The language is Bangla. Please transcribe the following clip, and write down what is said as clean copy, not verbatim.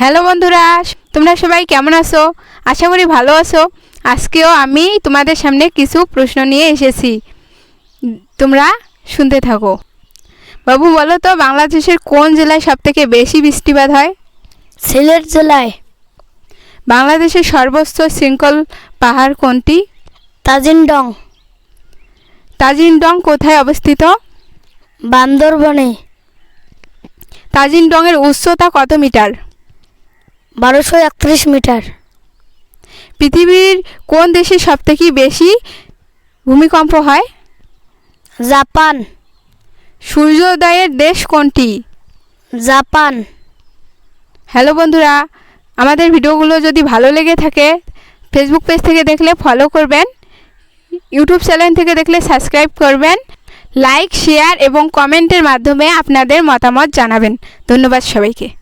হ্যালো বন্ধুরা, তোমরা সবাই কেমন আছো? আশা করি ভালো আছো। আজকেও আমি তোমাদের সামনে কিছু প্রশ্ন নিয়ে এসেছি, তোমরা শুনতে থাকো। বাবু বলো তো, বাংলাদেশের কোন জেলায় সবথেকে বেশি বৃষ্টিপাত হয়? সিলেট জেলায়। বাংলাদেশের সর্বোচ্চ শৃঙ্খল পাহাড় কোনটি? তাজিংডং। তাজিংডং কোথায় অবস্থিত? বান্দরবনে। তাজিংডংয়ের উচ্চতা কত মিটার? 1231 মিটার। পৃথিবীর কোন দেশে সবথেকে বেশি ভূমিকম্প হয়? জাপান। সূর্যোদয়ের দেশ কোনটি? জাপান। হ্যালো বন্ধুরা, আমাদের ভিডিওগুলো যদি ভালো লেগে থাকে ফেসবুক পেজ থেকে দেখলে ফলো করবেন, ইউটিউব চ্যানেল থেকে দেখলে সাবস্ক্রাইব করবেন, লাইক শেয়ার এবং কমেন্টের মাধ্যমে আপনাদের মতামত জানাবেন। ধন্যবাদ সবাইকে।